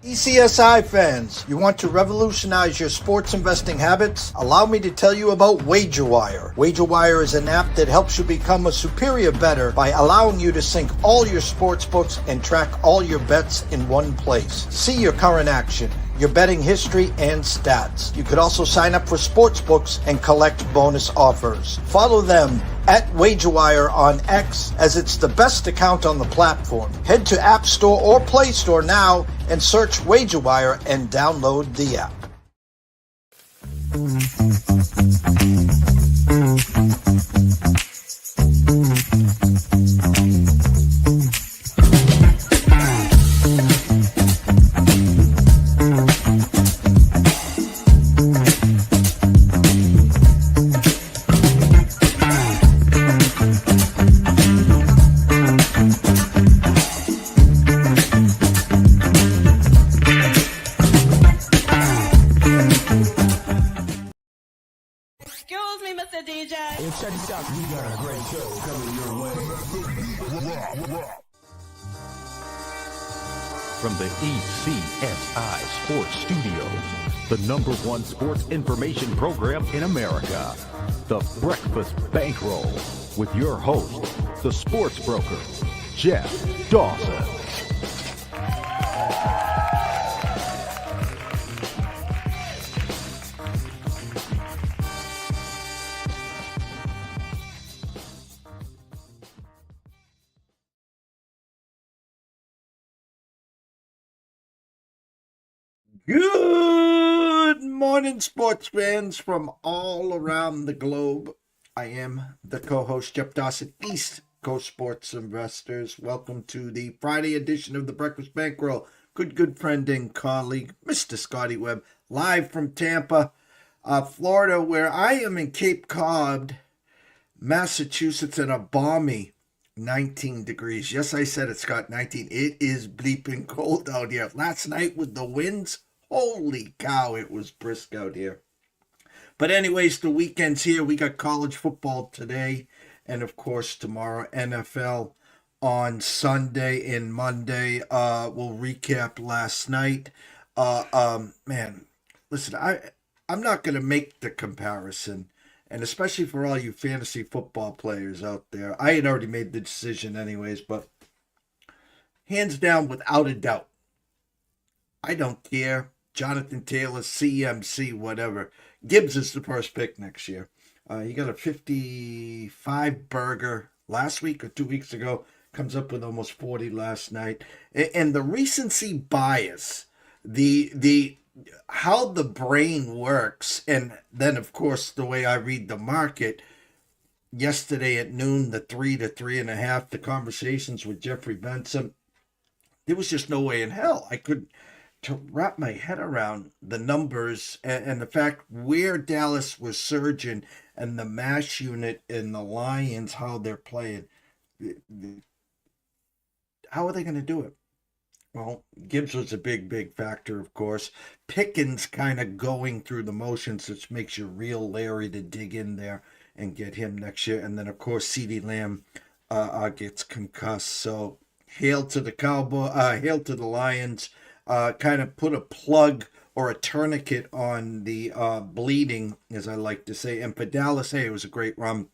ECSI fans, you want to revolutionize your sports investing habits? Allow me to tell you about WagerWire. WagerWire is an app that helps you become a superior bettor by allowing you to sync all your sports books and track all your bets in one place. See your current action, your betting history, and stats. You could also sign up for sports books and collect bonus offers. Follow them at WagerWire on X, as it's the best account on the platform. Head to App Store or Play Store now and search WagerWire and download the app. Check this out. We got a great show coming your way. From the ECSI Sports Studios, the #1 sports information program in America, the Breakfast Bankroll, with your host, the sports broker, Jeff Dawson. Good morning, sports fans from all around the globe. I am the co-host, Jeff Dawson, East Coast Sports Investors. Welcome to the Friday edition of the Breakfast Bankroll. Good friend and colleague, Mr. Scotty Webb, live from Tampa, Florida, where I am in Cape Cod, Massachusetts, in a balmy 19 degrees. Yes, I said it, Scott, 19. It is bleeping cold out here. Last night with the winds, holy cow, it was brisk out here. But anyways, the weekend's here. We got college football today, and of course tomorrow NFL on Sunday and Monday. We'll recap last night. Man, listen, I'm not going to make the comparison, and especially for all you fantasy football players out there. I had already made the decision anyways, but hands down, without a doubt, I don't care. Jonathan Taylor, CMC, whatever. GIBBS is the first pick next year. He got a 55 burger last week or 2 weeks ago. Comes up with almost 40 last night. And the recency bias, the how the brain works, and then, of course, the way I read the market. Yesterday at noon, the 3 to 3.5, the conversations with Jeffrey Benson, there was just no way in hell I could to wrap my head around the numbers and the fact where Dallas was surging and the mash unit and the Lions, how they're playing. How are they going to do it? Well, GIBBS was a big factor, of course. Pickens kind of going through the motions, which makes you real leery to dig in there and get him next year. And then, of course, CeeDee Lamb gets concussed. So hail to the hail to the Lions. Kind of put a plug or a tourniquet on the bleeding, as I like to say. And for Dallas, hey, it was a great run.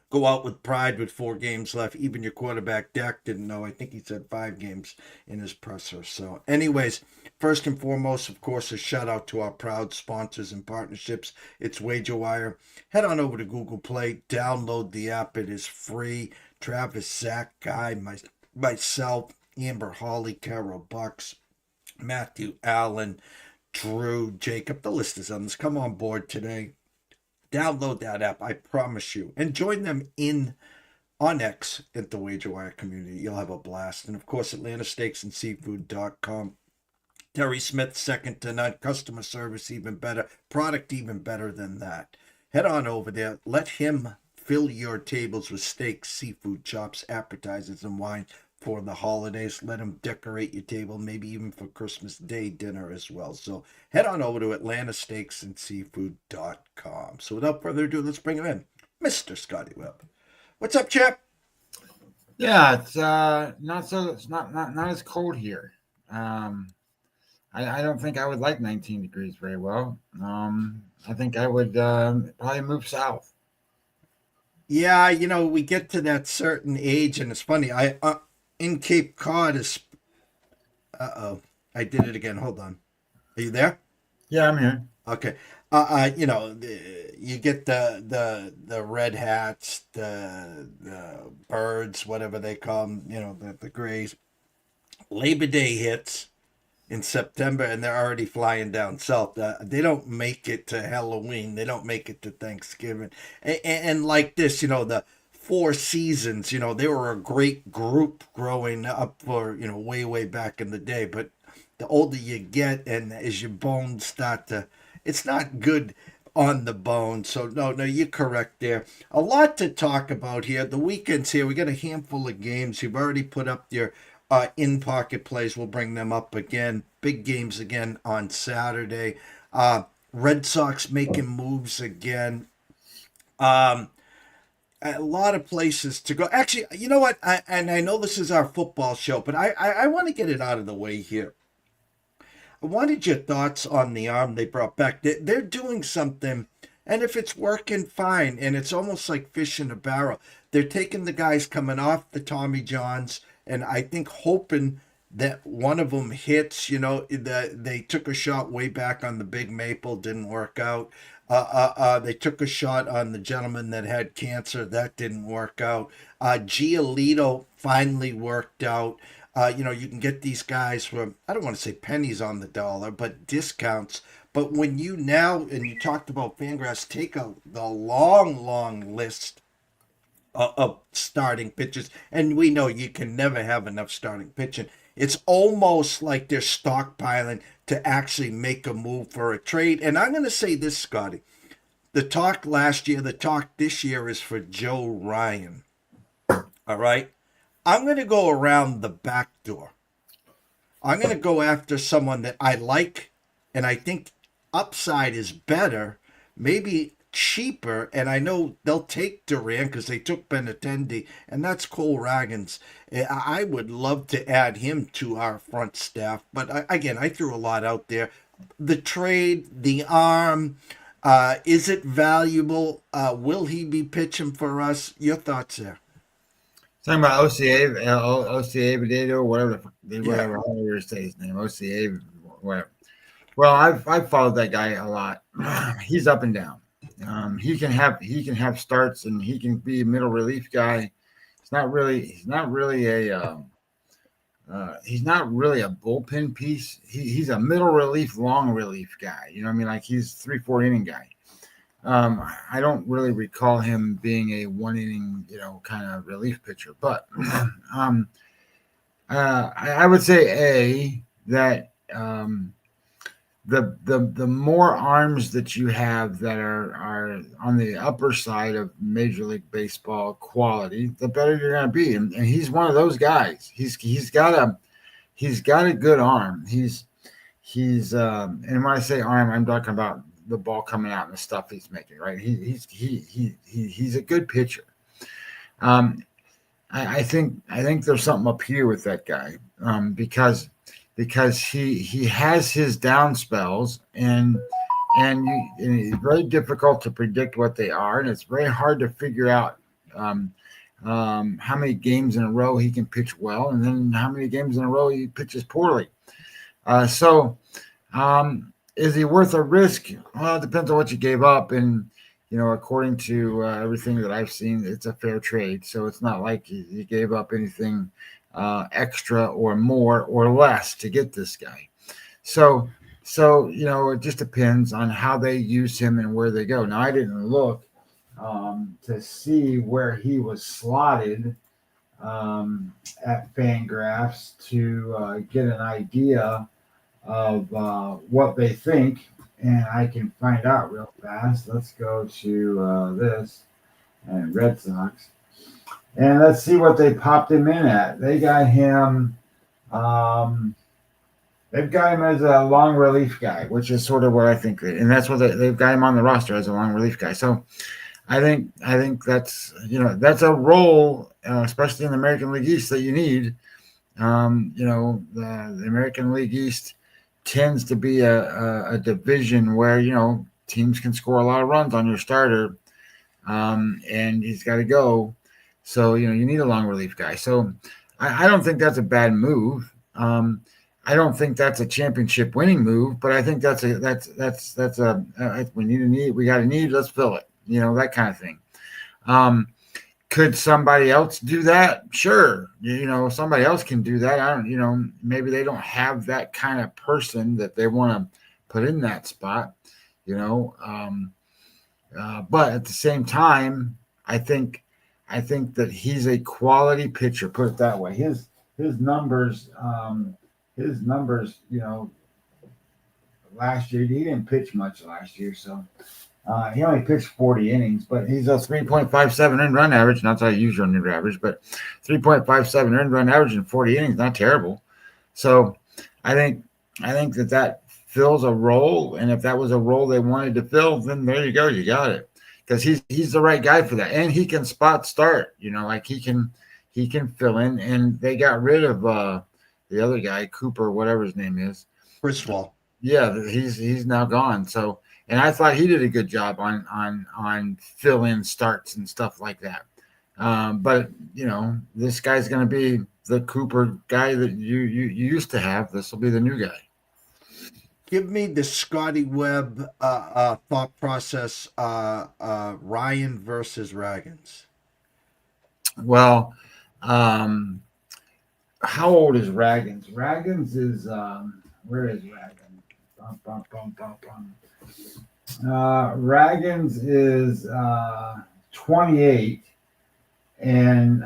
Go out with pride with 4 games left. Even your quarterback, Dak, didn't know. I think he said 5 games in his presser. So anyways, first and foremost, of course, a shout out to our proud sponsors and partnerships. It's WagerWire. Head on over to Google Play. Download the app. It is free. Travis, Zach, Guy, myself, Amber, Holly, Carol Bucks, Matthew, Allen, Drew, Jacob, the list is endless. Come on board today. Download that app, I promise you. And join them on X at the WagerWire community. You'll have a blast. And of course, AtlantaSteaksAndSeafood.com. Terry Smith, second to none. Customer service even better. Product even better than that. Head on over there. Let him fill your tables with steaks, seafood, chops, appetizers, and wine for the holidays. Let them decorate your table, maybe even for Christmas Day dinner as well. So head on over to AtlantaSteaksAndSeafood.com. So without further ado, let's bring him in, Mr. Scotty Webb. What's up, chap? Yeah, it's not as cold here. I don't think I would like 19 degrees very well. I think I would probably move south. Yeah, we get to that certain age, and it's funny. I in Cape Cod is. Uh-oh, I did it again. Hold on. Are you there? Yeah, I'm here. Okay. You get the red hats, the birds, whatever they call them. The grays. Labor Day hits in September, and they're already flying down south. They don't make it to Halloween. They don't make it to Thanksgiving. And like this, the Four Seasons, they were a great group growing up for, way, way back in the day. But the older you get and as your bones start to, it's not good on the bone. So, no, you're correct there. A lot to talk about here. The weekend's here. We got a handful of games. You've already put up your in-pocket plays. We'll bring them up again. Big games again on Saturday. Red Sox making moves again. A lot of places to go. Actually, you know what? I know this is our football show, but I want to get it out of the way here. I wanted your thoughts on the arm they brought back. They're doing something, and if it's working, fine. And it's almost like fish in a barrel. They're taking the guys coming off the Tommy Johns, and I think hoping that one of them hits. They took a shot way back on the Big Maple, didn't work out. They took a shot on the gentleman that had cancer, that didn't work out. Giolito finally worked out. You can get these guys for, I don't want to say pennies on the dollar, but discounts. But when you now, and you talked about Fangraphs, take the long, long list of starting pitchers, and we know you can never have enough starting pitching. It's almost like they're stockpiling to actually make a move for a trade. And I'm going to say this, Scotty. The talk last year, the talk this year is for Joe Ryan. All right? I'm going to go around the back door. I'm going to go after someone that I like, and I think upside is better, maybe cheaper, and I know they'll take Duran because they took Benintendi, and that's Cole Ragans. I would love to add him to our front staff, but again, I threw a lot out there. The trade, the arm, is it valuable? Will he be pitching for us? Your thoughts there? Talking about OCA Potato, whatever you say his name, OCA, whatever. Well, I've followed that guy a lot. He's up and down. He can have starts, and he can be a middle relief guy. He's not really a bullpen piece. He's a middle relief, long relief guy. You know what I mean? Like he's 3-4 inning guy. I don't really recall him being a 1 inning, kind of relief pitcher, but I would say that the more arms that you have that are on the upper side of Major League Baseball quality, the better you're going to be. And he's one of those guys. He's got a good arm. He's and when I say arm, I'm talking about the ball coming out and the stuff he's making, right? He's a good pitcher. I think there's something up here with that guy because he has his down spells and it's very difficult to predict what they are, and it's very hard to figure out how many games in a row he can pitch well, and then how many games in a row he pitches poorly. Is he worth a risk? Well, it depends on what you gave up, and according to everything that I've seen, it's a fair trade. So it's not like you gave up anything extra or more or less to get this guy. So it just depends on how they use him and where they go. Now, I didn't look to see where he was slotted at Fangraphs to get an idea of what they think, and I can find out real fast. Let's go to this and Red Sox, and let's see what they popped him in at. They got him. They've got him as a long relief guy, which is sort of what I think, and that's what they've got him on the roster as a long relief guy. So I think that's that's a role, especially in the American League East, that you need. The American League East tends to be a division where, teams can score a lot of runs on your starter, and he's got to go. So, you need a long relief guy. So I don't think that's a bad move. I don't think that's a championship winning move, but I think that's we need a need. We got a need. Let's fill it. That kind of thing. Could somebody else do that? Sure. Somebody else can do that. I don't, maybe they don't have that kind of person that they want to put in that spot, but at the same time, I think that he's a quality pitcher, put it that way. His numbers, last year, he didn't pitch much last year, so he only pitched 40 innings, but he's a 3.57 earned run average. Not that I use earned run average, but 3.57 earned run average in 40 innings, not terrible. So I think that fills a role, and if that was a role they wanted to fill, then there you go, you got it. Because he's the right guy for that, and he can spot start. Like he can fill in, and they got rid of the other guy, Cooper, whatever his name is. Griswold. Yeah, he's now gone. So. And I thought he did a good job on fill-in starts and stuff like that. But this guy's going to be the Cooper guy that you used to have. This will be the new guy. Give me the Scotty Webb thought process. Ryan versus Ragans. Well, how old is Ragans? Ragans is where is Ragans? Ragans is 28, and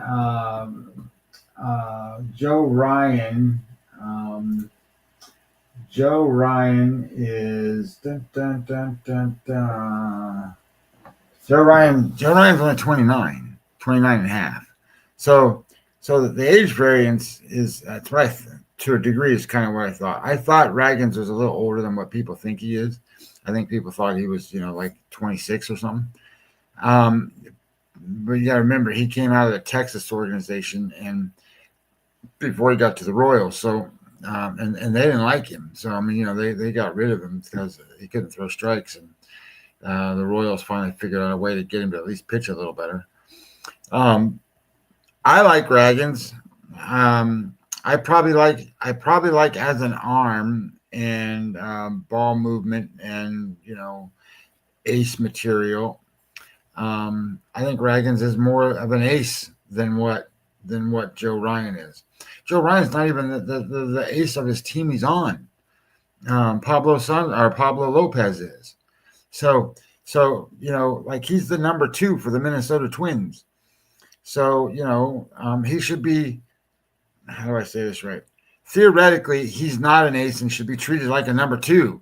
Joe Ryan is Joe Ryan's only 29 and a half. So the age variance is that's what to a degree is kind of what I thought. I thought Ragans was a little older than what people think he is. I think people thought he was, like 26 or something. But you got to remember, he came out of the Texas organization and before he got to the Royals. So, and they didn't like him. So, they got rid of him because he couldn't throw strikes. And the Royals finally figured out a way to get him to at least pitch a little better. I like Ragans. I probably like as an arm and ball movement and ace material. I think Ragans is more of an ace than what Joe Ryan is. Joe Ryan's not even the ace of his team he's on. Pablo Lopez is. So like he's the number 2 for the Minnesota Twins. So he should be. How do I say this right? Theoretically, he's not an ace and should be treated like a number 2.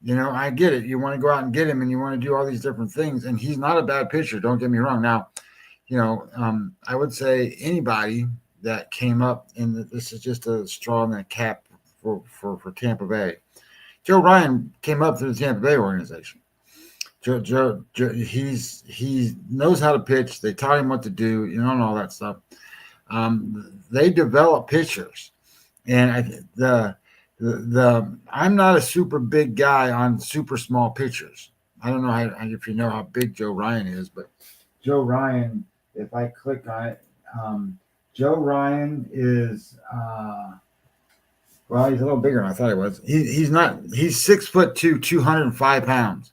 I get it. You want to go out and get him and you want to do all these different things. And he's not a bad pitcher. Don't get me wrong. Now, I would say anybody that came up, and this is just a straw in the cap for Tampa Bay. Joe Ryan came up through the Tampa Bay organization. Joe he knows how to pitch. They taught him what to do, and all that stuff. They develop pitchers, and I'm not a super big guy on super small pitchers. I don't know if you know how big Joe Ryan is, but Joe Ryan, if I click on it, Joe Ryan is he's a little bigger than I thought he was. He's 6'2", 205 pounds.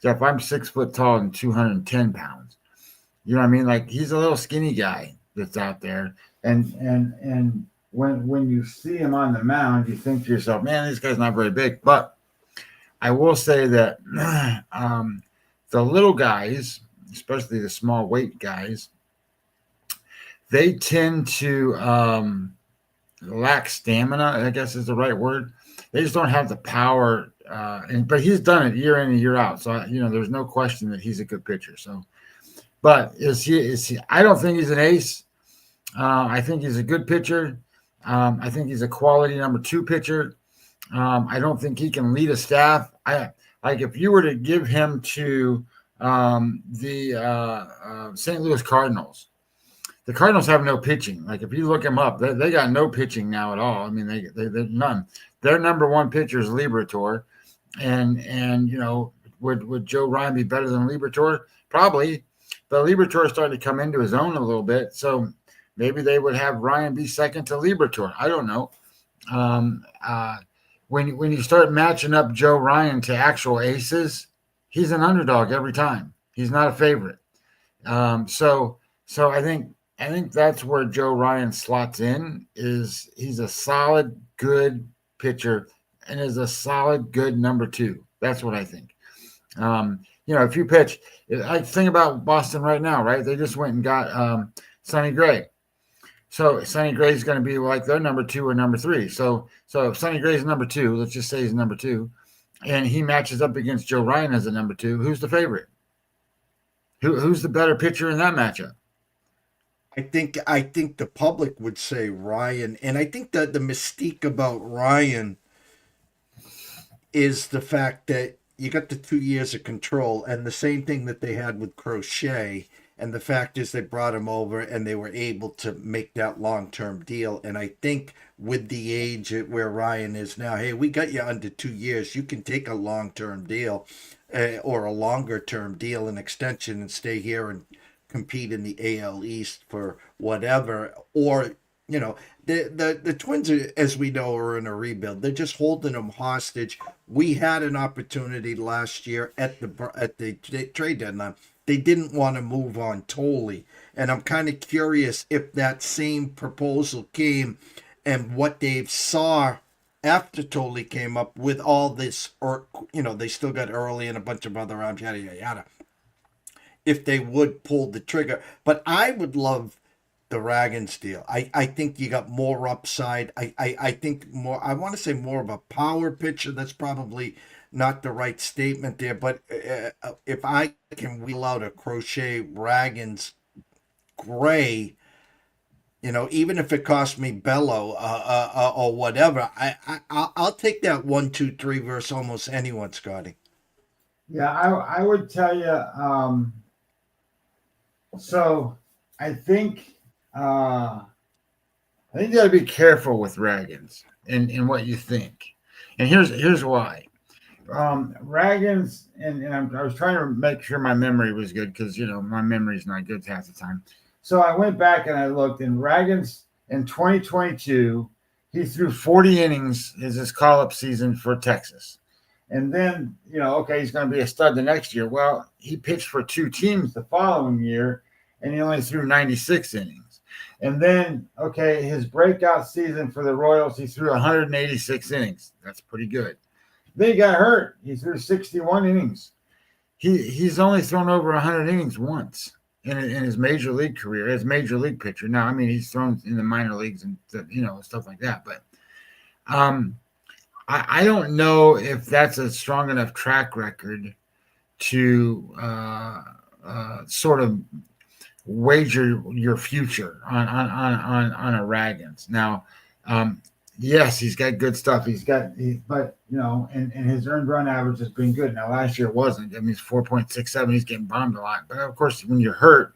Jeff, I'm 6 foot tall and 210 pounds. You know what I mean? Like he's a little skinny guy that's out there, and when you see him on the mound, you think to yourself, man, this guy's not very big. But I will say that the little guys, especially the small weight guys, they tend to lack stamina, I guess is the right word. They just don't have the power. But he's done it year in and year out. So, there's no question that he's a good pitcher. So, but is he, I don't think he's an ace. I think he's a good pitcher. I think he's a quality number 2 pitcher. I don't think he can lead a staff. If you were to give him to the St. Louis Cardinals, the Cardinals have no pitching. Like if you look them up, they got no pitching now at all. I mean, they none. Their number one pitcher is Liberatore, and would Joe Ryan be better than Liberatore? Probably, but Liberatore started to come into his own a little bit, so maybe they would have Ryan be second to Liberatore. I don't know. When you start matching up Joe Ryan to actual aces, he's an underdog every time. He's not a favorite. So I think that's where Joe Ryan slots in. Is he's a solid, good pitcher and is a solid, good number two. That's what I think. If you pitch, I think about Boston right now, right? They just went and got Sonny Gray. So Sonny Gray is going to be like their number two or number three. So if Sonny Gray is number two, let's just say he's number two, and he matches up against Joe Ryan as a number two, who's the favorite? Who's the better pitcher in that matchup? I think the public would say Ryan, and I think that the mystique about Ryan is the fact that you got the 2 years of control, and the same thing that they had with Crochet. And the fact is they brought him over and they were able to make that long-term deal. And I think with the age at where Ryan is now, hey, we got you under 2 years. You can take a long-term deal or a longer-term deal, an extension, and stay here and compete in the AL East for whatever. Or, the Twins, as we know, are in a rebuild. They're just holding them hostage. We had an opportunity last year at the trade deadline. They didn't want to move on Tolley. And I'm kind of curious if that same proposal came and what Dave saw after Tolley came up with all this, or, they still got early and a bunch of other arms, yada, yada, yada, if they would pull the trigger. But I would love the Ragans deal. I think you got more upside. I think more, I want to say more of a power pitcher. That's probably not the right statement there, but if I can wheel out a Crochet Ragans Gray, even if it costs me Bello or whatever, I'll take that 1, 2, 3 versus almost anyone, Scotty. Yeah, I would tell you. So I think you got to be careful with Ragans and what you think, and here's why. Ragans, and I was trying to make sure my memory was good because my memory is not good half the time. So I went back and I looked, and Ragans in 2022 he threw 40 innings as his call-up season for Texas, and then he's going to be a stud the next year. Well, he pitched for 2 teams the following year, and he only threw 96 innings. And then his breakout season for the Royals, he threw 186 innings. That's pretty good. Then he got hurt. He threw 61 innings. He's only thrown over 100 innings once in his major league career as major league pitcher. Now, I mean, he's thrown in the minor leagues and stuff like that. But I don't know if that's a strong enough track record to sort of wager your future on a Ragans. Now, yes, he's got good stuff. But and his earned run average has been good. Now, last year it wasn't. I mean, it's 4.67. He's getting bombed a lot. But of course, when you're hurt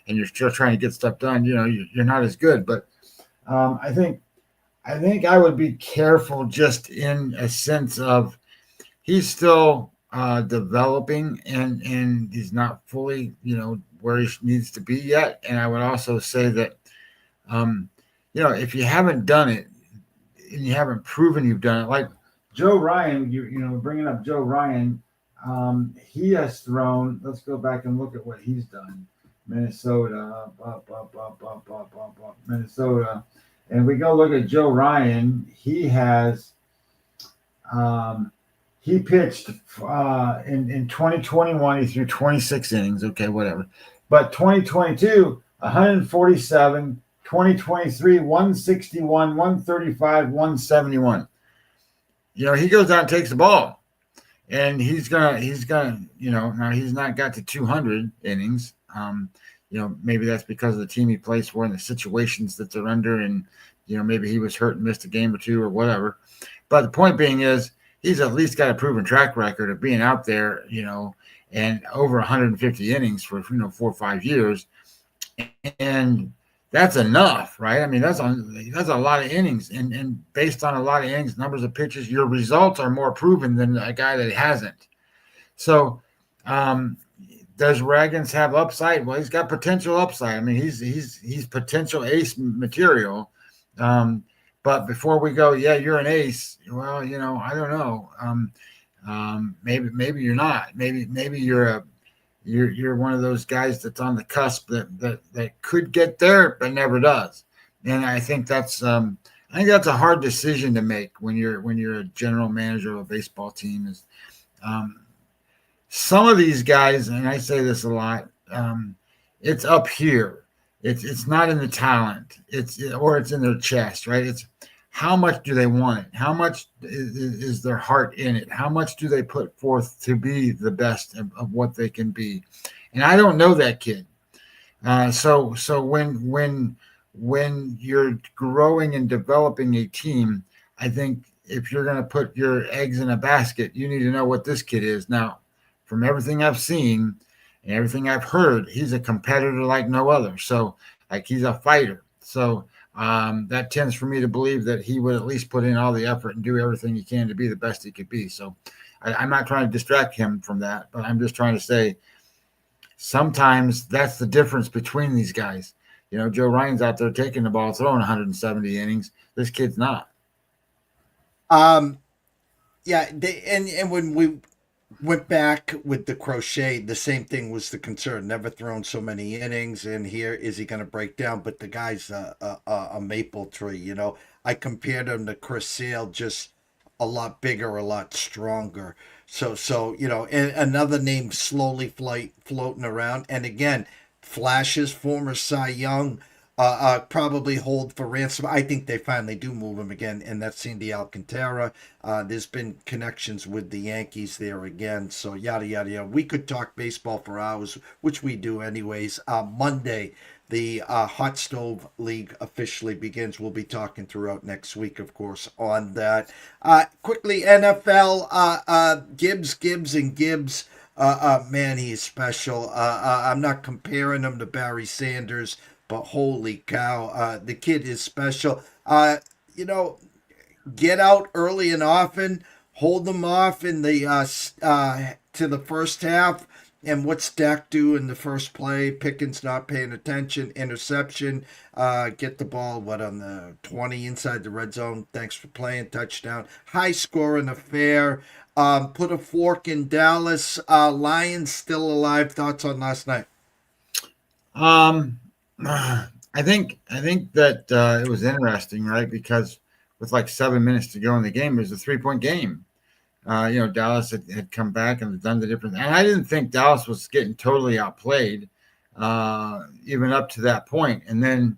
and you're still trying to get stuff done, you're not as good. But I think I would be careful, just in a sense of he's still developing and he's not fully where he needs to be yet. And I would also say that if you haven't done it and you haven't proven you've done it, like Joe Ryan, bringing up Joe Ryan, he has thrown. Let's go back and look at what he's done. Minnesota, Minnesota, and we go look at Joe Ryan. He has, he pitched in 2021. He threw 26 innings. Okay, whatever. But 2022, 147. 2023, 161, 135, 171. He goes out and takes the ball, and he's gonna, now he's not got to 200 innings. Maybe that's because of the team he plays for and the situations that they're under, and maybe he was hurt and missed a game or two or whatever. But the point being is, he's at least got a proven track record of being out there, and over 150 innings for 4 or 5 years, and that's enough, right? I mean, that's a lot of innings, and based on a lot of innings, numbers of pitches, your results are more proven than a guy that hasn't. So, does Ragans have upside? Well, he's got potential upside. I mean, he's potential ace material. But before we go, yeah, you're an ace. Well, I don't know. Maybe you're not. Maybe you're one of those guys that's on the cusp that could get there but never does. And I think that's a hard decision to make when you're a general manager of a baseball team. Is some of these guys, and I say this a lot, it's up here. It's not in the talent. It's in their chest, right? It's how much do they want it? How much is their heart in it? How much do they put forth to be the best of what they can be? And I don't know that kid. So when you're growing and developing a team, I think if you're going to put your eggs in a basket, you need to know what this kid is. Now, from everything I've seen and everything I've heard, he's a competitor like no other. So, like, he's a fighter. So that tends for me to believe that he would at least put in all the effort and do everything he can to be the best he could be. So I'm not trying to distract him from that, but I'm just trying to say sometimes that's the difference between these guys. Joe Ryan's out there taking the ball, throwing 170 innings. This kid's not. Yeah, and when we went back with the Crochet, the same thing was the concern. Never thrown so many innings, and here is he going to break down? But the guy's a maple tree. I compared him to Chris Sale, just a lot bigger, a lot stronger. So and another name slowly floating around, and again, flashes, former Cy Young. Probably hold for ransom. I think they finally do move him again, and that's Sandy Alcantara. There's been connections with the Yankees there again, so yada yada yada. We could talk baseball for hours, which we do anyways. Monday, the Hot Stove League officially begins. We'll be talking throughout next week, of course, on that. Quickly, NFL, GIBBS and GIBBS. Man, he's special. I'm not comparing him to Barry Sanders, but holy cow, the kid is special. Get out early and often, hold them off in the to the first half. And what's Dak do in the first play? Pickens not paying attention, interception, get the ball, on the 20 inside the red zone. Thanks for playing, touchdown. High scoring affair. Put a fork in Dallas. Lions still alive. Thoughts on last night? I think that it was interesting, right? Because with like 7 minutes to go in the game, it was a 3-point game. Dallas had come back and done the different. And I didn't think Dallas was getting totally outplayed, even up to that point. And then,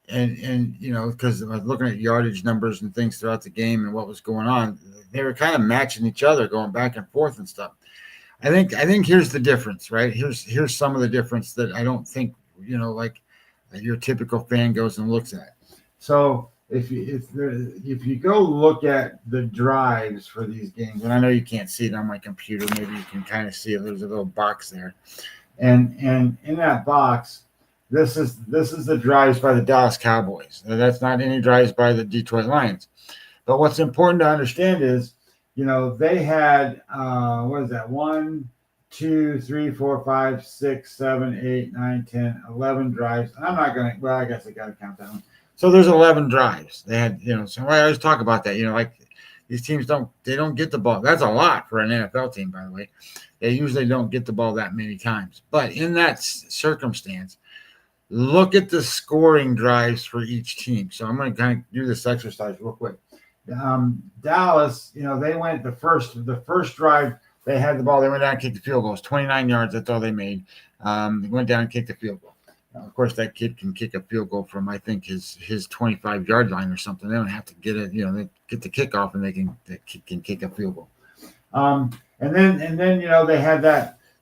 because I was looking at yardage numbers and things throughout the game and what was going on, they were kind of matching each other, going back and forth and stuff. I think here's the difference, right? Here's some of the difference that I don't think like your typical fan goes and looks at. So if you go look at the drives for these games, and I know you can't see it on my computer, maybe you can kind of see it. There's a little box there, and in that box, this is the drives by the Dallas Cowboys. That's not any drives by the Detroit Lions. But what's important to understand is, they had what is that? 1, 2, 3, 4, 5, 6, 7, 8, 9, 10, 11 drives. I'm not going to, well, I guess I got to count that one. So there's 11 drives. They had, so I always talk about that, like these teams don't get the ball. That's a lot for an NFL team, by the way. They usually don't get the ball that many times. But in that circumstance, look at the scoring drives for each team. So I'm going to kind of do this exercise real quick. Dallas, they went the first drive. They had the ball. They went down and kicked the field goal. It was 29 yards. That's all they made. They went down and kicked the field goal. Now, of course, that kid can kick a field goal from, I think, his 25-yard line or something. They don't have to get it. They get the kickoff and they can kick a field goal. And then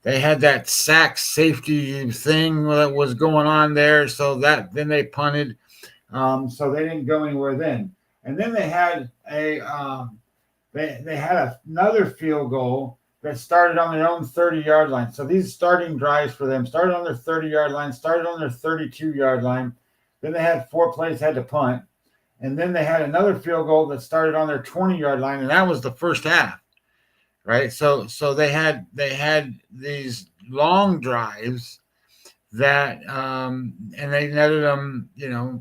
they had that sack safety thing that was going on there. So then they punted. So they didn't go anywhere then. And then they had they had another field goal that started on their own 30-yard line. So these starting drives for them started on their 30-yard line, started on their 32-yard line, Then they had 4 plays, had to punt. And then they had another field goal that started on their 20-yard line, and that was the first half, right? So they had these long drives that and they netted them,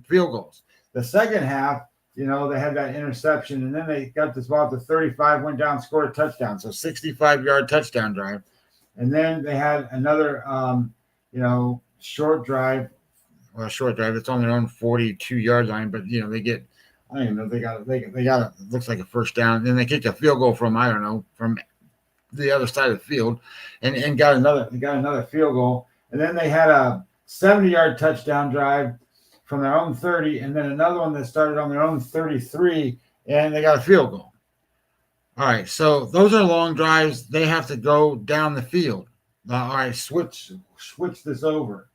field goals. The second half, they had that interception, and then they got this ball to 35, went down, scored a touchdown. So 65-yard touchdown drive. And then they had another short drive. Well, short drive. It's on their own 42-yard line, but they get, I don't even know, they got it looks like a first down. Then they kicked a field goal from the other side of the field, and got another field goal. And then they had a 70-yard touchdown drive from their own 30, and then another one that started on their own 33, and they got a field goal. All right, so those are long drives. They have to go down the field. All right, switch this over.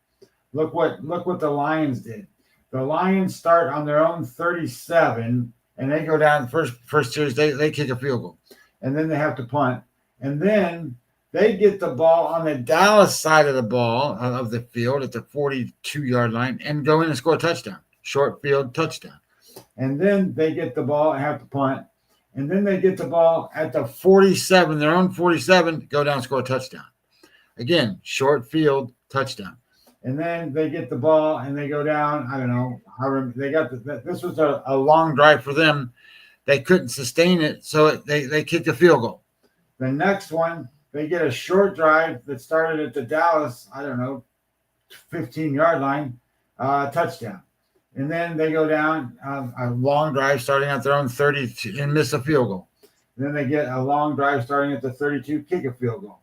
Look what the Lions did. The Lions start on their own 37, and they go down first series. They kick a field goal, and then they have to punt, and then they get the ball on the Dallas side of the ball of the field at the 42-yard line and go in and score a touchdown, short field touchdown. And then they get the ball and have to punt. And then they get the ball at the 47, their own 47, go down and score a touchdown. Again, short field touchdown. And then they get the ball and they go down, I don't know, however, they got this was a long drive for them. They couldn't sustain it, so they kicked a field goal. The next one, they get a short drive that started at the Dallas, 15-yard line, touchdown. And then they go down a long drive starting at their own 30 and miss a field goal. And then they get a long drive starting at the 32, kick a field goal.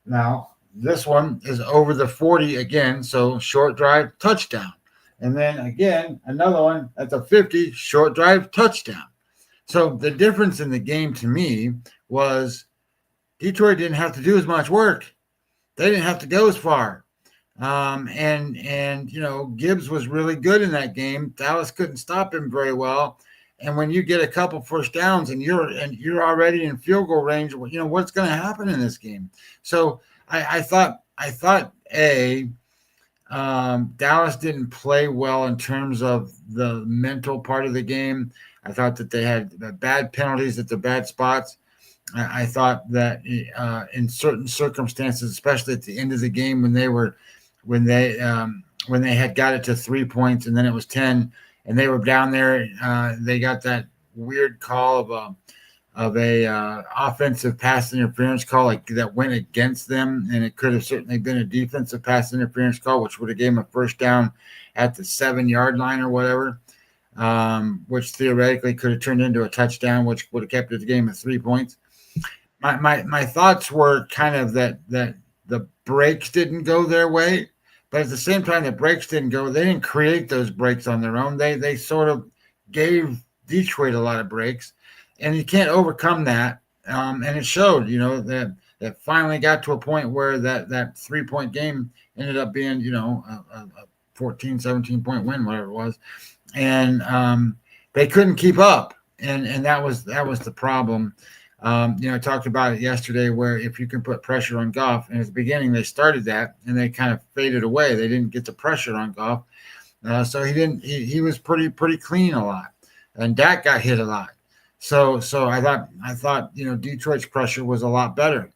Now, this one is over the 40 again, so short drive, touchdown. And then again, another one at the 50, short drive, touchdown. So the difference in the game to me was Detroit didn't have to do as much work. They didn't have to go as far. GIBBS was really good in that game. Dallas couldn't stop him very well. And when you get a couple first downs and you're already in field goal range, what's going to happen in this game? So I thought Dallas didn't play well in terms of the mental part of the game. I thought that they had bad penalties at the bad spots. I thought that in certain circumstances, especially at the end of the game when they had got it to 3 points and then it was 10 and they were down there, they got that weird call of a offensive pass interference call that went against them, and it could have certainly been a defensive pass interference call, which would have given them a first down at the 7-yard line or whatever, which theoretically could have turned into a touchdown, which would have kept the game at 3 points. My thoughts were kind of that the breaks didn't go their way, but at the same time the breaks didn't go. They didn't create those breaks on their own. They sort of gave Detroit a lot of breaks, and you can't overcome that. And it showed, that finally got to a point where that 3-point game ended up being, a 14, 17-point win, whatever it was, and they couldn't keep up, and that was the problem. I talked about it yesterday where if you can put pressure on Goff, and at the beginning they started that and they kind of faded away. They didn't get the pressure on Goff. So he was pretty clean a lot, and Dak got hit a lot. So I thought, Detroit's pressure was a lot better.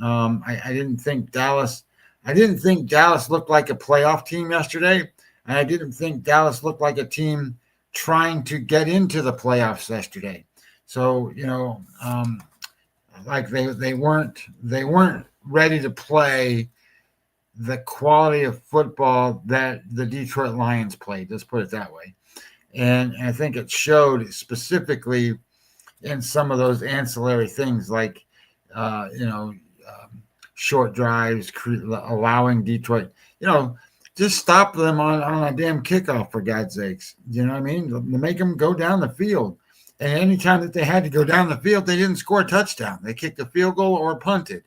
I didn't think Dallas looked like a playoff team yesterday. And I didn't think Dallas looked like a team trying to get into the playoffs yesterday. So, like they weren't ready to play the quality of football that the Detroit Lions played. Let's put it that way. And I think it showed specifically in some of those ancillary things like, short drives, allowing Detroit, just stop them on a damn kickoff, for God's sakes. You know what I mean? Make them go down the field. And anytime that they had to go down the field, they didn't score a touchdown. They kicked a field goal or punted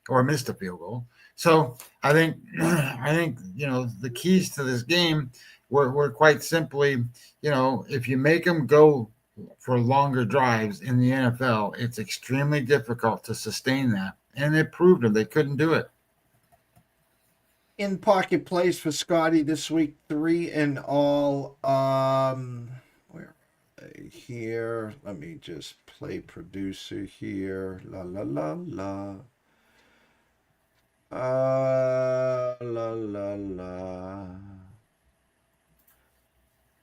or missed a field goal. So I think the keys to this game were quite simply, if you make them go for longer drives in the NFL, it's extremely difficult to sustain that. And they proved them. They couldn't do it. in pocket plays for Scotty this week, 3 in all. Where are they here? Let me just play producer here. La la la la. La la la.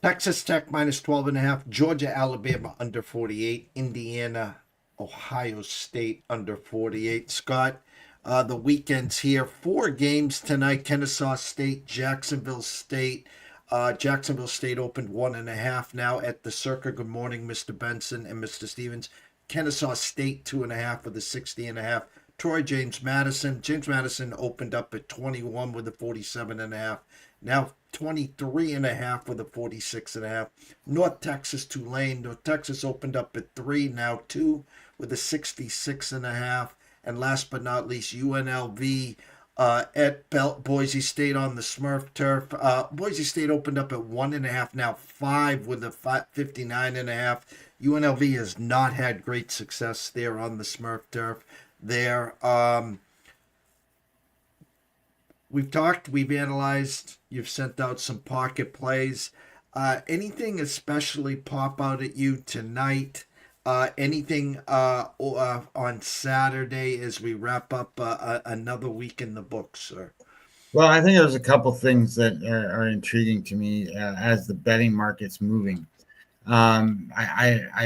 Texas Tech minus 12.5. Georgia, Alabama under 48. Indiana, Ohio State under 48. Scott, the weekend's here. 4 games tonight. Kennesaw State, Jacksonville State. Jacksonville State opened 1.5 now at the Circa. Good morning, Mr. Benson and Mr. Stevens. Kennesaw State 2.5 with a 60.5. Troy, James Madison. James Madison opened up at 21 with a 47.5. Now 23.5 with a 46.5. North Texas, Tulane. North Texas opened up at 3, now 2 with a 66.5. And last but not least, UNLV at Boise State on the Smurf turf. Boise State opened up at 1.5, now 5 with a 59.5. UNLV has not had great success there on the Smurf turf. There, we've talked, we've analyzed, you've sent out some pocket plays. Anything especially pop out at you tonight? Anything on Saturday as we wrap up another week in the books, sir? Well, I think there's a couple things that are intriguing to me as the betting market's moving. I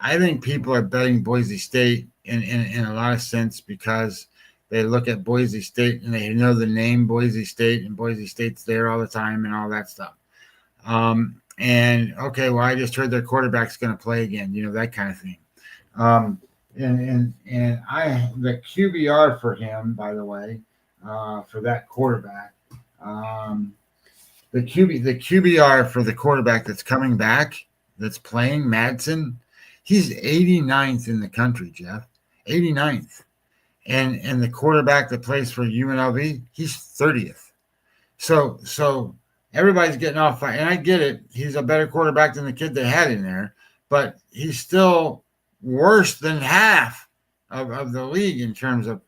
think people are betting Boise State in a lot of sense because they look at Boise State and they know the name Boise State, and Boise State's there all the time and all that stuff. And okay, well, I just heard their quarterback's going to play again, that kind of thing. And the QBR for him, by the way, for that quarterback, the QBR for the quarterback that's coming back, that's playing Madsen, he's 89th in the country, Jeff, 89th. And the quarterback that plays for UNLV, he's 30th. So everybody's getting off, and I get it. He's a better quarterback than the kid they had in there, but he's still worse than half of the league in terms of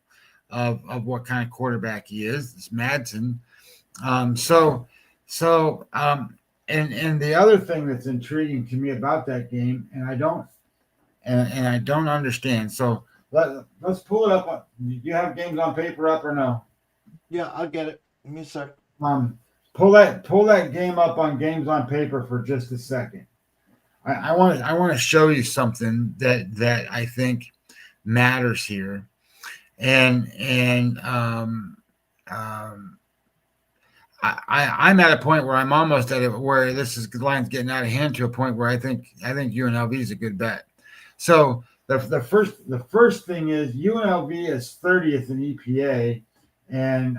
what kind of quarterback he is. It's Madsen. And the other thing that's intriguing to me about that game, and I don't understand. So let's pull it up. Do you have games on paper up or no? Yeah, I'll get it. Give me a sec. Pull that game up on games on paper for just a second. I want to show you something that I think matters here, and I'm at a point where I'm almost at it where the line's getting out of hand to a point where I think UNLV is a good bet. So the first thing is UNLV is 30th in EPA, and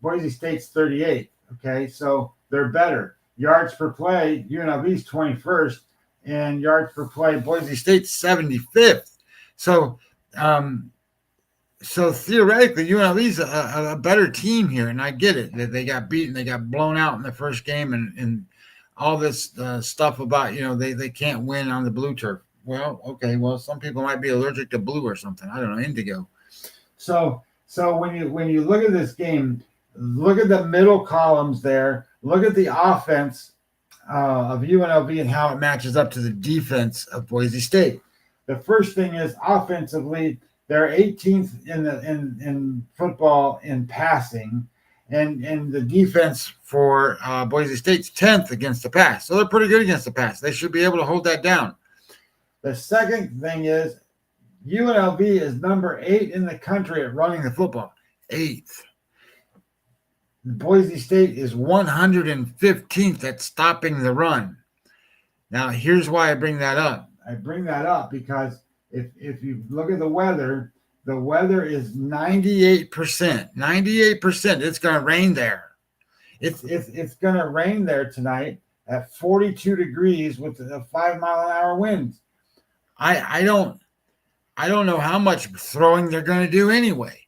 Boise State's 38th. Okay, so they're better. Yards per play, UNLV's 21st, and yards per play, Boise State's 75th. So theoretically, UNLV's a better team here, and I get it that they got beaten, they got blown out in the first game, and all this stuff about they can't win on the blue turf. Well, okay, some people might be allergic to blue or something. I don't know, indigo. So when you look at this game, look at the middle columns there. Look at the offense of UNLV and how it matches up to the defense of Boise State. The first thing is offensively, they're 18th in football in passing, and the defense for Boise State's 10th against the pass. So they're pretty good against the pass. They should be able to hold that down. The second thing is UNLV is number 8 in the country at running the football. 8th. Boise State is 115th at stopping the run. Now, here's why I bring that up. I bring that up because if you look at the weather is 98%. 98%. It's going to rain there. It's going to rain there tonight at 42 degrees with a 5-mile-an-hour winds. I don't know how much throwing they're going to do anyway.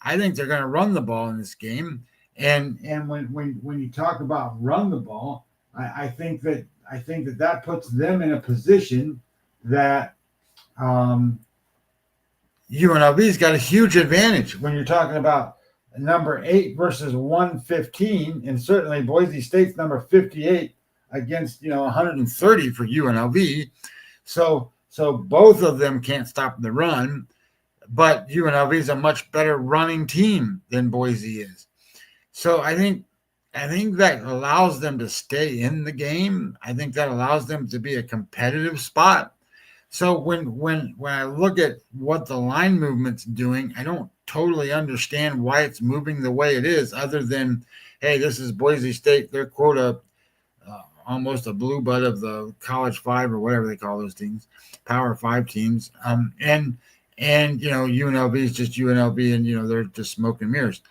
I think they're going to run the ball in this game. And when you talk about run the ball, I think that puts them in a position that UNLV's got a huge advantage when you're talking about number 8 versus 115, and certainly Boise State's number 58 against 130 for UNLV. So both of them can't stop the run, but UNLV is a much better running team than Boise is. So I think that allows them to stay in the game. I think that allows them to be a competitive spot. So when I look at what the line movement's doing, I don't totally understand why it's moving the way it is, other than, hey, this is Boise State. They're quote almost a blue blood of the College Five or whatever they call those teams, Power Five teams. And UNLV is just UNLV, and they're just smoke and mirrors.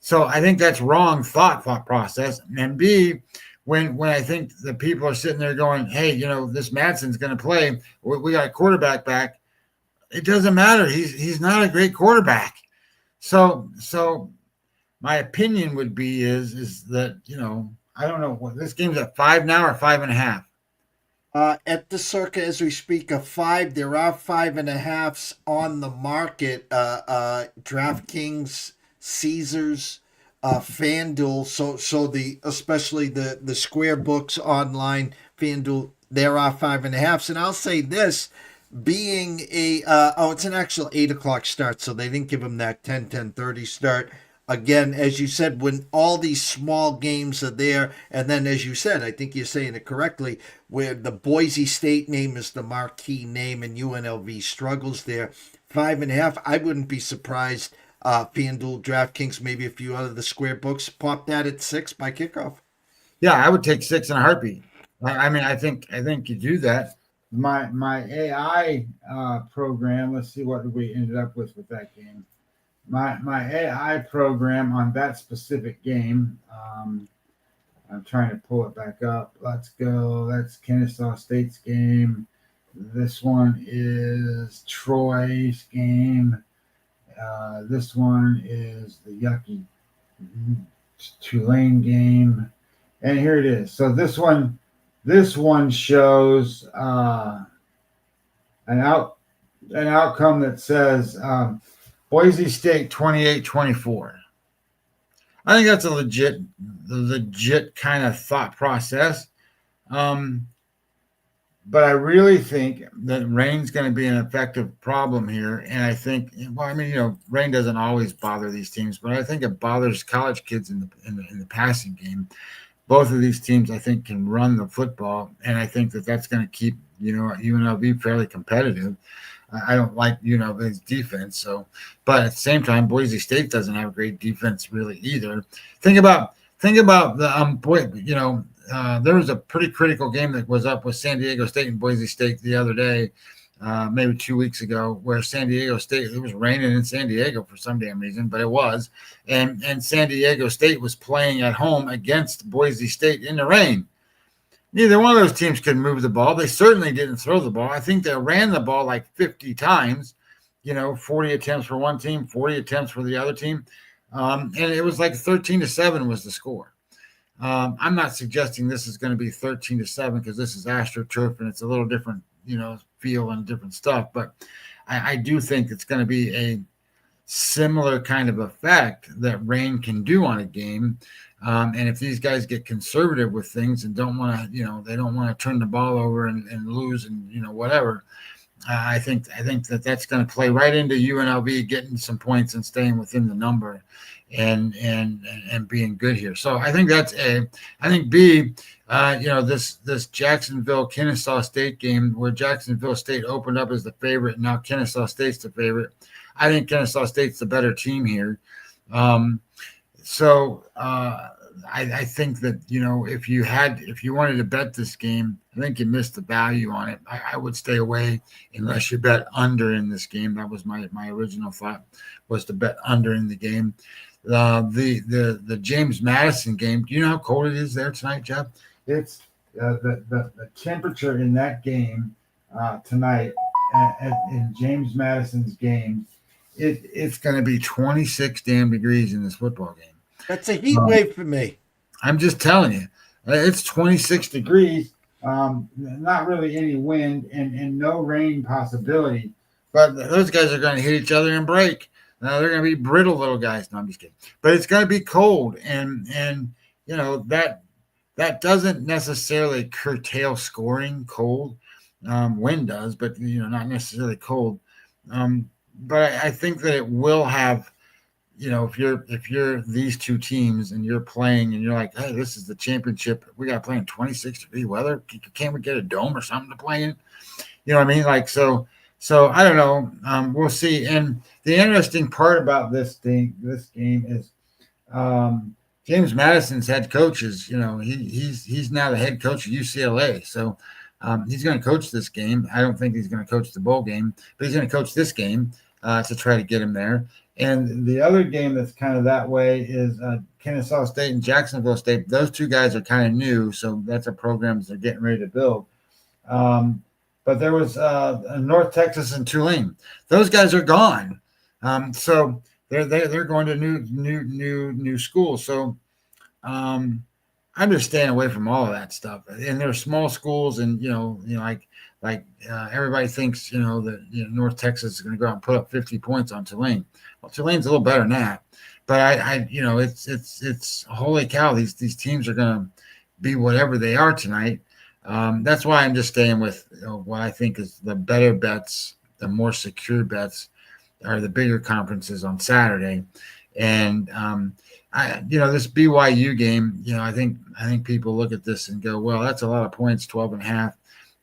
So I think that's wrong thought process. And B, when I think the people are sitting there going, hey, this Madsen's going to play, we got a quarterback back. It doesn't matter. He's not a great quarterback. So my opinion would be is that, I don't know what this game's at 5 now or 5.5. At the circa as we speak of 5, there are 5.5s on the market. DraftKings, Caesars, FanDuel. So especially the Square Books online FanDuel, there are 5.5s. And I'll say this, being it's an actual 8:00 start, so they didn't give them that 10:30 start. Again, as you said, when all these small games are there, and then as you said, I think you're saying it correctly, where the Boise State name is the marquee name and UNLV struggles there, 5.5, I wouldn't be surprised. FanDuel, DraftKings, maybe a few other the Square Books pop that at 6 by kickoff. Yeah, I would take 6 in a heartbeat. I think you do that. My AI program. Let's see what we ended up with that game. My AI program on that specific game. I'm trying to pull it back up. Let's go. That's Kennesaw State's game. This one is Troy's game. This one is the yucky Tulane game. And here it is. So this one shows an outcome that says Boise State 28-24. I think that's a legit kind of thought process. But I really think that rain's going to be an effective problem here. And I think, rain doesn't always bother these teams, but I think it bothers college kids in the passing game. Both of these teams, I think, can run the football, and I think that's going to keep UNLV fairly competitive. I don't like UNLV's defense, but at the same time, Boise State doesn't have a great defense really either. Think about the there was a pretty critical game that was up with San Diego State and Boise State the other day, maybe 2 weeks ago, where San Diego State, it was raining in San Diego for some damn reason, but it was, and San Diego State was playing at home against Boise State in the rain. Neither one of those teams could move the ball. They certainly didn't throw the ball. I think they ran the ball like 50 times, 40 attempts for one team, 40 attempts for the other team. And it was like 13-7 was the score. I'm not suggesting this is going to be 13-7 because this is AstroTurf and it's a little different, feel and different stuff. But I do think it's going to be a similar kind of effect that rain can do on a game. And if these guys get conservative with things and don't want to, they don't want to turn the ball over and lose and, whatever, I think that's going to play right into UNLV getting some points and staying within the number and being good here. So I think that's A. I think B, this Jacksonville Kennesaw State game where Jacksonville State opened up as the favorite, and now Kennesaw State's the favorite. I think Kennesaw State's the better team here. I think that, if you wanted to bet this game, I think you missed the value on it. I would stay away unless you bet under in this game. That was my original thought, was to bet under in the game. The James Madison game, do you know how cold it is there tonight, Jeff? It's the temperature in that game tonight in James Madison's game, it's going to be 26 damn degrees in this football game. That's a heat wave for me. I'm just telling you, it's 26 degrees, not really any wind and no rain possibility, but those guys are going to hit each other and break. They're going to be brittle little guys. No, I'm just kidding. But it's going to be cold, and that doesn't necessarily curtail scoring. Cold, wind does, but not necessarily cold. But I think that it will have. If you're these two teams and you're playing and you're like, hey, this is the championship. We got to play in 26-degree weather. Can't we get a dome or something to play in? You know what I mean? Like, so I don't know. We'll see. And the interesting part about this game is James Madison's head coach is, he's now the head coach of UCLA. So he's going to coach this game. I don't think he's going to coach the bowl game, but he's going to coach this game to try to get him there. And the other game that's kind of that way is Kennesaw State and Jacksonville State. Those two guys are kind of new, so that's a program they're getting ready to build. But there was North Texas and Tulane. Those guys are gone, so they're going to new schools. So I'm just staying away from all of that stuff. And they're small schools, and like everybody thinks that North Texas is going to go out and put up 50 points on Tulane. Well, Tulane's a little better than that, but it's holy cow. These teams are going to be whatever they are tonight. That's why I'm just staying with what I think is the better bets, the more secure bets, are the bigger conferences on Saturday. And this BYU game, I think people look at this and go, well, that's a lot of points, 12.5.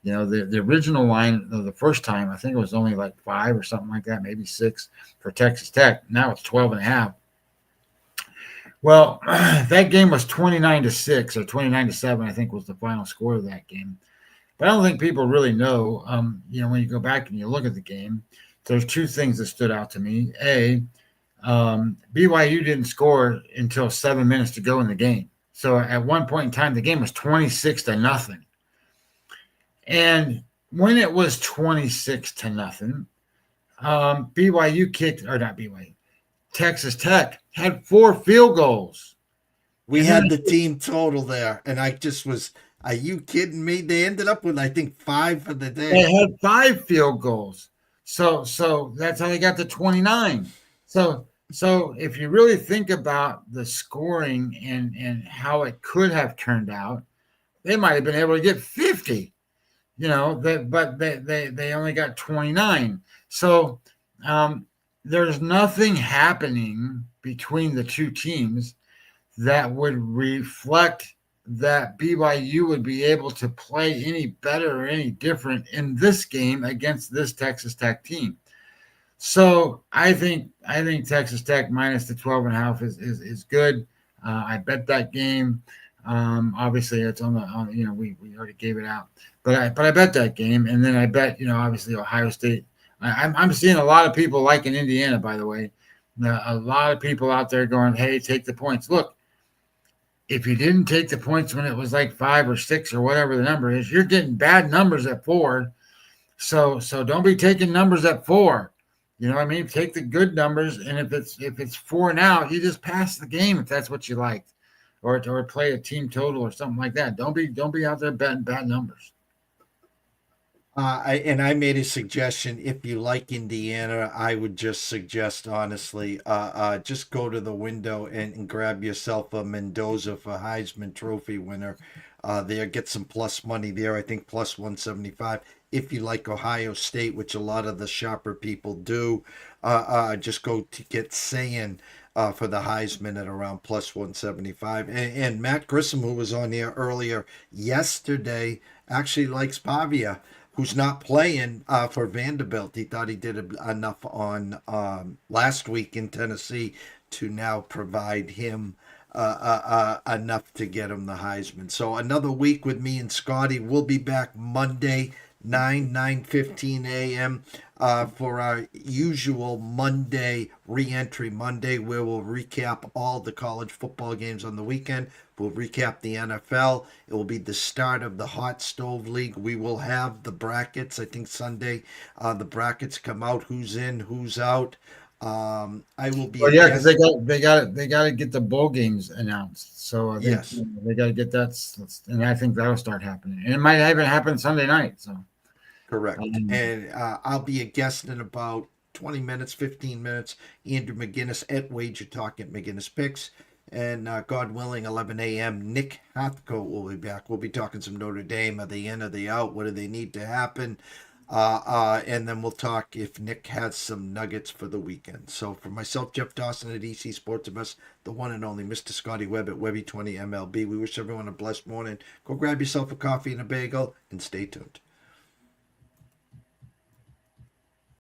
The original line the first time, I think it was only like 5 or something like that, maybe 6 for Texas Tech. Now it's 12.5. Well, that game was 29-6 or 29-7, I think was the final score of that game. But I don't think people really know, when you go back and you look at the game, there's two things that stood out to me. A, BYU didn't score until 7 minutes to go in the game. So at one point in time, the game was 26-0. And when it was 26-0, BYU kicked, or not BYU, Texas Tech had 4 field goals. We had the team total there, and I just was, are you kidding me? They ended up with, I think, 5 for the day. They had 5 field goals. So that's how they got to 29. So if you really think about the scoring and how it could have turned out, they might have been able to get 50. But they only got 29. So there's nothing happening between the two teams that would reflect that BYU would be able to play any better or any different in this game against this Texas Tech team. So I think Texas Tech minus the 12.5 is good. I bet that game. Obviously it's on we already gave it out, but I bet that game, and then I bet obviously Ohio State. I'm seeing a lot of people liking Indiana, by the way. A lot of people out there going, hey, take the points. Look, if you didn't take the points when it was like 5 or 6 or whatever the number is, you're getting bad numbers at 4. So don't be taking numbers at 4. You know what I mean? Take the good numbers, and if it's 4 and out, you just pass the game if that's what you like. Or play a team total or something like that. Don't be out there betting bad numbers. I made a suggestion. If you like Indiana, I would just suggest, honestly, just go to the window and grab yourself a Mendoza for Heisman Trophy winner. There, get some plus money there. I think plus 175. If you like Ohio State, which a lot of the sharper people do, just go to get Sayin for the Heisman at around plus 175. And Matt Grissom, who was on here earlier yesterday, actually likes Pavia, who's not playing for Vanderbilt. He thought he did enough on last week in Tennessee to now provide him enough to get him the Heisman. So another week with me and Scotty. We'll be back Monday, 9:15 a.m. For our usual Monday re-entry Monday, where we'll recap all the college football games on the weekend. We'll recap the NFL. It will be the start of the Hot Stove League. We will have the brackets. I think Sunday the brackets come out. Who's in, who's out. I will be. Well, yeah, because they got to get the bowl games announced. So I think, yes, they got to get that, and I think that'll start happening. And it might even happen Sunday night. So correct. And I'll be a guest in about 20 minutes, 15 minutes. Andrew McGinnis at Wager Talk at McGinnis Picks. And God willing, 11 a.m., Nick Hathcote will be back. We'll be talking some Notre Dame. Are they in? Are they out? What do they need to happen? And then we'll talk if Nick has some nuggets for the weekend. So for myself, Jeff Dawson at EC Sports Invest, the one and only Mr. Scotty Webb at Webby20 MLB, we wish everyone a blessed morning. Go grab yourself a coffee and a bagel and stay tuned.